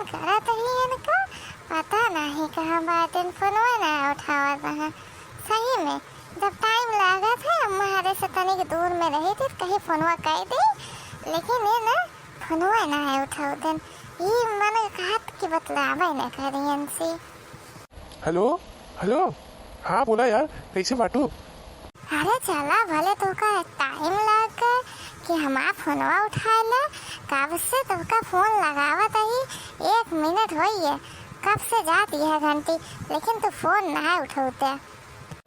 करत ही इनका पता नहीं कहाँ बातें फोनवा ना उठावत है। सही में जब टाइम लागत है हमारे से तनिक दूर में रही थी कहीं फोनवा कह दी, लेकिन ये ना फोनवा ना उठावत ये मन कहत की बतलावे न करी इनसे। हेलो हेलो, हाँ बोला यार, कैसे बाटू? अरे चला भले तो का टाइम लग गए कि हमारा फोनवा उठाना, कब से तो का फोन लगावत ही 1 मिनट हुई है, कब से जाती है घंटी, लेकिन तू फोन ना उठाते।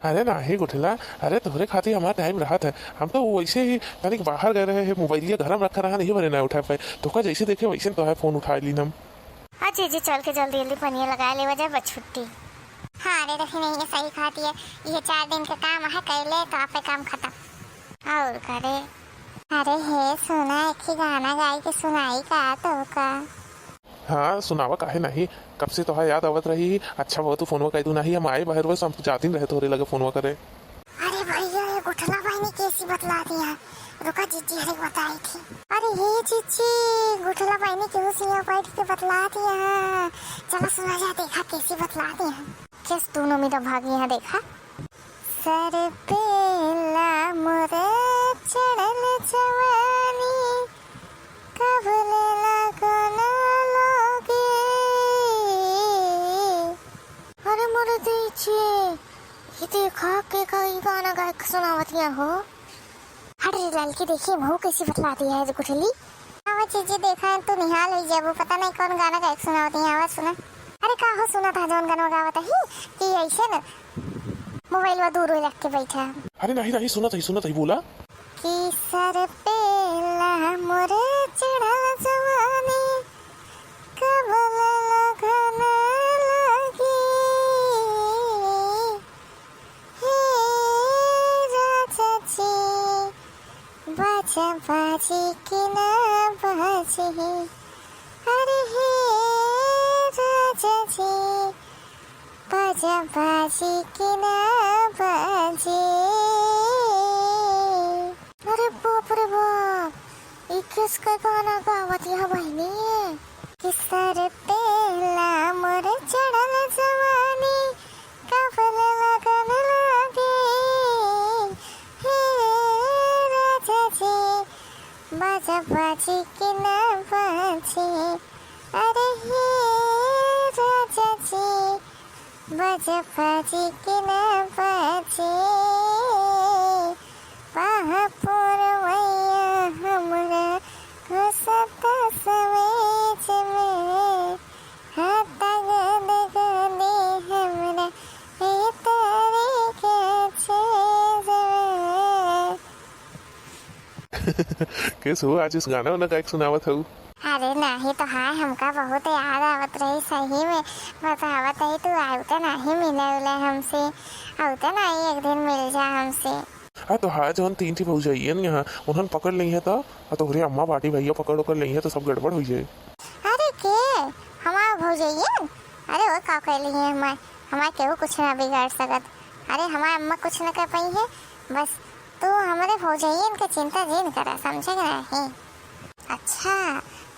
अरे नहीं उठला, अरे तुम्हारे खातिर हमारा टाइम रहा था, हम तो वैसे ही तनिक बाहर गए रहे हैं, मोबाइल घर में रखा रहा नहीं बने ना उठा पाए, तो का जैसे देखे वैसे तो है फोन उठा ली हम। जी जी चल के जल्दी जल्दी पनिया लगा ले वजह बस छुट्टी। हाँ अरे रखी नहीं है, सही खाती है, ये 4 दिन का काम है, कर ले तो आप काम खत्म और करे। अरे हे सुना एक ही गाना गाई के सुनाई का तो का। हाँ सुनावा काहे नहीं, कब से तो है याद आवत रही। अच्छा वो तू फोनवा कह दू नहीं, हम आए बाहर बस हम जाती रहे तोरे लगे फोनवा करे। अरे भैया ये गुठला भाई ने कैसी बतला दिया, रुका जीजी हरे बताई थी। अरे हे जीजी गुठला भाई ने क्यों सिया बैठ के बतला दिया, चलो सुना जा, देखा कैसी बतला दिया। किस दोनों मेरा भाग यहाँ देखा। सर पे ला मोरे चढ़ल जवानी, कब लगन लोगे। अरे मोरे दीजिए ये देखा के कई गाना गा के सुनावतिया हो। अरे लड़की देखिए मुँह कैसी बतला दी है गुठली। आवाज चीजें देखा है तो निहाल हो जाए, वो पता नहीं कौन गाना गा के सुनावती है, आवाज सुना। अरे का हो सुना था जौन गाना गावत ही कि ऐसे न मोबाइल में दूर रख के बैठा। अरे नहीं नहीं, सुना था बोला कि सर पे ला मोरे चढ़ल जवानी, कब लगन लगी। हे राजा जी बाजा बाजी कि ना बाजी, अरे हे राजा जी बाजा बाजी कि ना बाजी। अरे बाप रे बाप, ये किसका गाना गावत यह बहनी है। कि सर पे ला मोरे चढ़ल जवानी, कब लगन लगे। हे राजा जी बाजा बाजी कि ना बाजी, अरे हे राजा जी बाजा बाजी कि ना बाजी। बापुर मैया हमरा घुसत सवेज में, हाथ गद गदे हमरा ए तारे के छेज में। कैसे हो आज इस गाना वाना गा के सुनावत हूँ? अरे नहीं तो हाँ हमका बहुत याद आवत रही, सही में बतावत ही तू आवते नहीं मिले उले हमसे, आवते नहीं एक दिन मिल जा हमसे। हाँ तो हाँ जौन 3 भाई जाइए ना यहाँ उन्होंने पकड़ ली है तो तोहरे अम्मा बाटी भैया पकड़ ली है तो सब गड़बड़ हो जाए। अरे के हमारा भौजैया, अरे वो का कर ली है हमारे केहू कुछ ना बिगाड़ सकत। अरे हमारे अम्मा कुछ न कर पाई है, बस तू हमारे भौजैया का चिंता जिन करा, समझे नहीं। अच्छा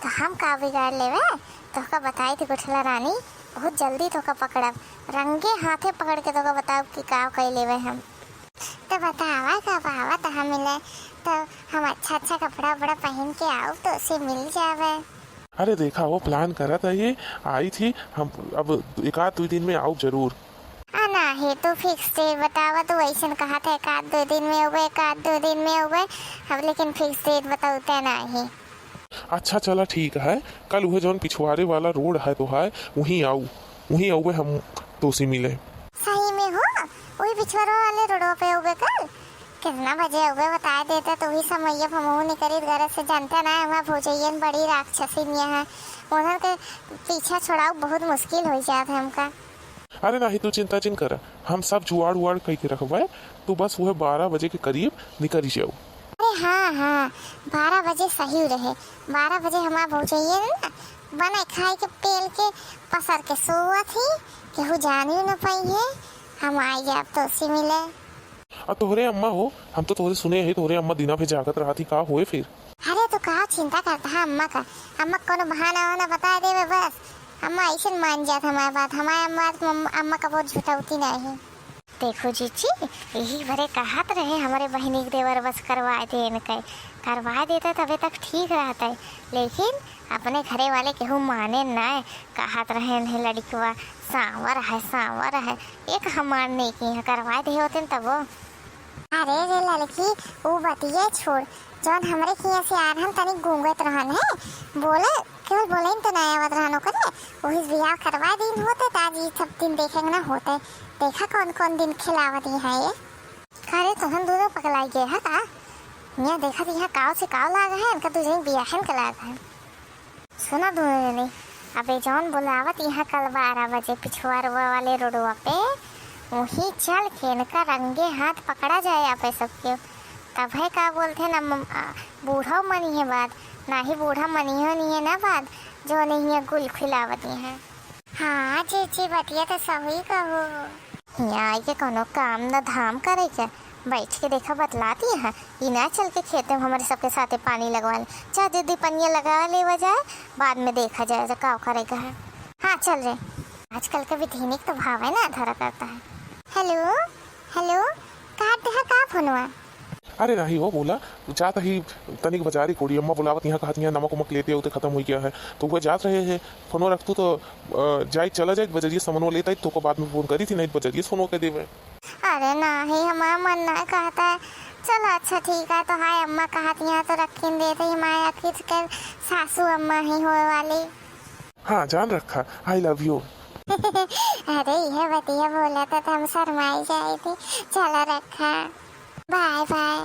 तो हम का बिगाड़ लेवे, तो का बताई थी गुठला रानी, बहुत जल्दी तो का पकड़ब, रंगे हाथे पकड़ के तो का बताओ कि का कर लेवे हम। तो बतावा कब आवा तो हम मिले, तो हम अच्छा अच्छा कपड़ा बड़ा पहन के आओ तो उसे मिल जावे। अरे देखा वो प्लान करा था, ये आई थी, हम अब 1-2 दिन में आओ जरूर। नहीं तो फिक्स डेट बतावा, तो वैसे कहा था 1-2 दिन में हो गए, 1-2 दिन में हो गए, अब लेकिन फिक्स डेट बताते नहीं। अच्छा चला ठीक है, कल वह जौन पिछवाड़े वाला रोड है तो है वहीं आओ हम तो उसी मिले। सही में हो वही पिछवाड़े वाले रोडों पे हो गए कल, कितना बजे हो गए बता देता तो वही समय हम नहीं करी घर से, जानता ना हमारा भौजैया बड़ी राक्षसी है, उन्होंने के पीछा छोड़ाओ बहुत मुश्किल हो जाता है हमका। अरे नहीं तू चिंता चिन कर, हम सब जुआड़ उड़ कह के रखवाए, तू बस वह 12 बजे के करीब निकल जाओ। अरे हाँ 12 बजे सही रहे, 12 बजे हमारा भौजैया ना बना खाई के पेल के पसर के सोआ थी, केहू जान ही न पाई है, हम आई जाब तो उसी मिले। अब तोहरे अम्मा हो, हम तो तोहरे सुने है तोहरे अम्मा दिना पे जागत रहा थी, का हुए फिर? अरे तो कहा चिंता करता है अम्मा का, अम्मा को बहाना वहाना बता देवे बस, अम्मा ऐसे मान जात हमारे बात, हमारे अम्मा का बहुत झूठा होती नहीं। देखो जीजी, यही भरे कहत रहे हमारे बहनी के देवर बस करवा दे, इनके करवा देता तबे तक ठीक रहता है, लेकिन अपने घरे वाले केहू माने ना। कहत रहे इन्हें लड़कवा सांवर है, एक हमार नहीं की करवा दे होते तब वो। अरे रे लड़की, वो बतिया छोड़, जौन हमरे किया से आ रहन तनिक गूंगत रहन है, बोले केवल बोले तो ना आवत रहन करे, वही बियाह करवा दिन होते ताजी सब दिन देखेंगे ना होते। देखा कौन कौन दिन खिलावत है ये। अरे तो हम दोनों पगलाई गए है का, यहाँ देखा यहाँ काव से काव लागा है, इनका तुझे बियाहन का लागा है। सुना दोनों ने, अबे जौन बोलावत यहाँ कल 12 बजे पिछुआरवा वाले रोडवा पे, वही चल के इनका रंगे हाथ पकड़ा जाए आप सबके। तब है का बोलते ना बूढ़ा मनी है बात, ना ही बूढ़ा मनी हो नहीं है ना बात, जो नहीं है गुल खिलावती है। हाँ चीची बतिया तो सही कहो, यहाँ आके कोनो काम न धाम करे क्या, बैठ के देखा बतलाती है। ये ना चल के खेते में हमारे सबके साथ पानी लगवा ले, चाहे दीदी पनिया लगा ले जाए, बाद में देखा जाए तो क्या करेगा है। हाँ चल रे, आजकल का भी धीनिक तो भाव है ना धरा करता है। हेलो हेलो, कहा फोनवा? अरे नहीं वो बोला जात ही तनिक बाजारी कोड़ी अम्मा बुलावत यहाँ कहत यहाँ नमक उमक लेते होते खत्म हो गया है, तो वह जात रहे है। फोनो रखतू तो जाए चला जाए बजरिए सामान लेता तो को बाद में फोन करी थी, नहीं बजरिए फोन के देवे। अरे नहीं, हमारा मन ना कहता है। चलो अच्छा ठीक है, तो हाय अम्मा कहत यहाँ तो रखी देते हमारे आखिर के सासू अम्मा ही होए वाली। हाँ जान रखा, आई लव यू। अरे यह बतिया बोला था तो हम शर्माई जाए थे। चलो रखा, बाय बाय।